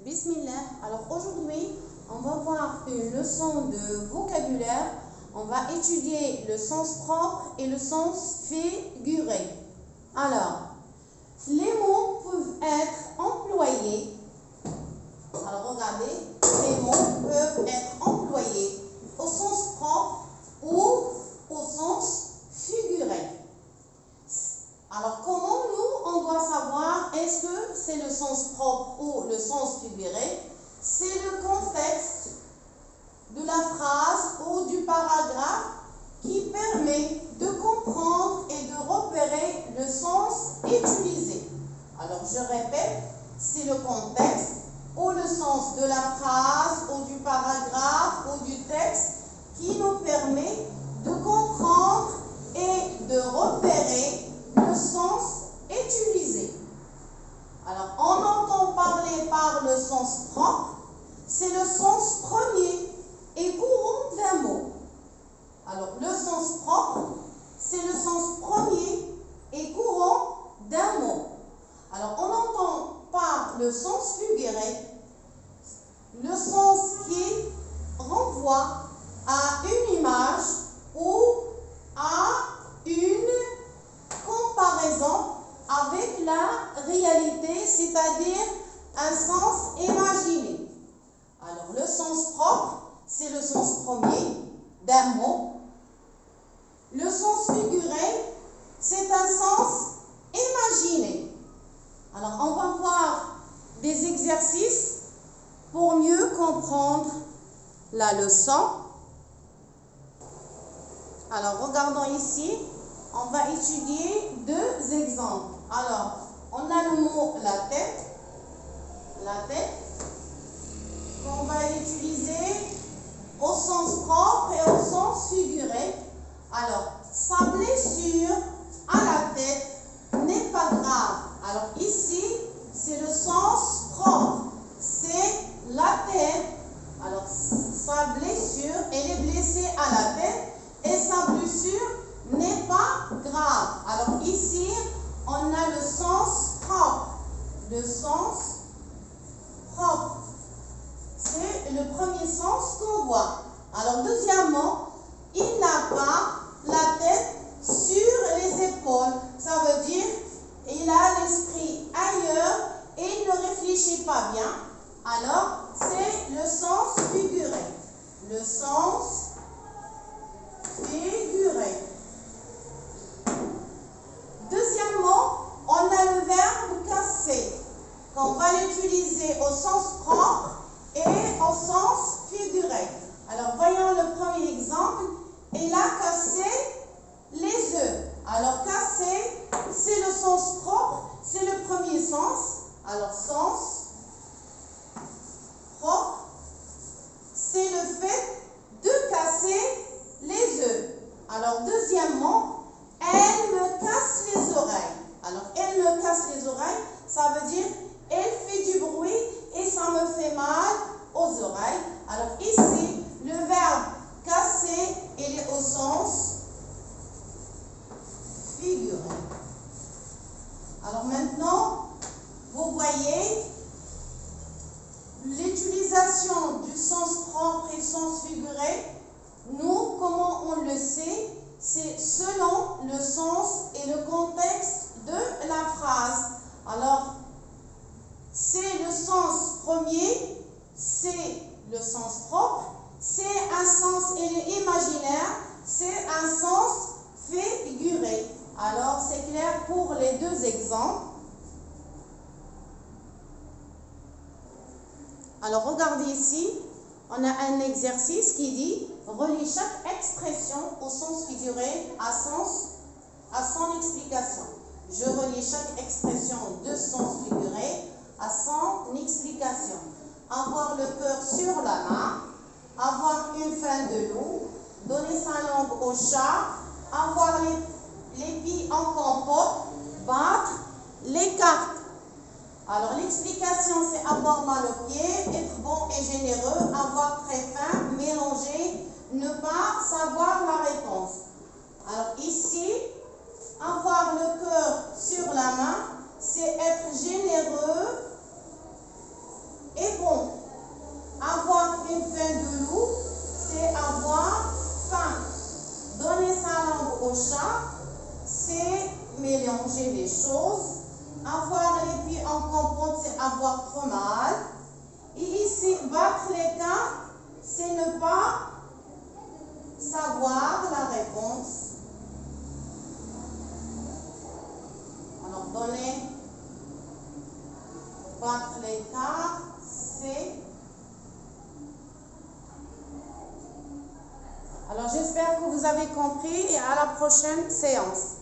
Bismillah. Alors aujourd'hui, on va voir une leçon de vocabulaire. On va étudier le sens propre et le sens figuré. Alors, les mots peuvent être employés. Alors regardez, les mots peuvent être employés au sens propre ou au sens figuré. Alors comment nous, on doit savoir est-ce que c'est le sens propre ou le sens figuré? C'est le contexte de la phrase ou du paragraphe qui permet de comprendre et de repérer le sens utilisé. Alors je répète, c'est le contexte ou le sens de la phrase ou du paragraphe ou du texte qui nous permet de comprendre et de repérer le sens utilisé. Alors, on entend parler par le sens propre, c'est le sens premier et courant d'un mot. Alors, le sens propre, c'est le sens premier et courant d'un mot. Alors, on entend par le sens figuré, le sens qui renvoie à une image ou à une comparaison avec la réalité, c'est-à-dire un sens imaginé. Alors, le sens propre, c'est le sens premier d'un mot. Le sens figuré, c'est un sens imaginé. Alors, on va voir des exercices pour mieux comprendre la leçon. Alors, regardons ici. On va étudier deux exemples. Alors, on a le mot la tête, qu'on va utiliser au sens propre et au sens figuré. Alors, sa blessure à la tête n'est pas grave. Alors, ici, c'est le sens propre. C'est la tête. Alors, sa blessure, elle est blessée à la tête et sa blessure n'est pas grave. Alors ici, on a le sens propre. Le sens propre. C'est le premier sens qu'on voit. Alors deuxièmement, il n'a pas la tête sur les épaules. Ça veut dire il a l'esprit ailleurs et il ne réfléchit pas bien. Alors c'est le sens figuré. Le sens figuré. Deuxièmement, on a le verbe casser, qu'on va l'utiliser au sens propre et au sens figuré. Alors, voyons le premier exemple. Il a cassé les œufs. Alors, casser, c'est le sens propre, c'est le premier sens. Alors, sens propre, c'est le fait de casser les œufs. Alors, deuxièmement, elle me casse les oreilles. Alors, elle me casse les oreilles, ça veut dire elle fait du bruit et ça me fait mal aux oreilles. Alors, ici, le verbe casser, il est au sens figuré. Alors, maintenant, vous voyez l'utilisation du sens propre et du sens figuré. Nous, comment on le sait? C'est selon le sens et le contexte de la phrase. Alors, c'est le sens premier, c'est le sens propre, c'est un sens imaginaire, c'est un sens figuré. Alors, c'est clair pour les deux exemples. Alors, regardez ici, on a un exercice qui dit relie chaque expression au sens figuré à son explication. Je relie chaque expression de sens figuré à son explication. Avoir le cœur sur la main, avoir une faim de loup, donner sa langue au chat, avoir les pieds en compote, battre les cartes. Alors, l'explication, c'est avoir mal aux pieds, être bon et généreux, avoir très faim, mélanger, ne pas savoir la réponse. Alors, ici, avoir le cœur sur la main, c'est être généreux et bon. mélanger les choses. Avoir les pieds en comprendre, c'est avoir trop mal. Et ici, battre les cartes, c'est ne pas savoir la réponse. Alors, donner, battre les cartes, c'est... Alors, j'espère que vous avez compris et à la prochaine séance.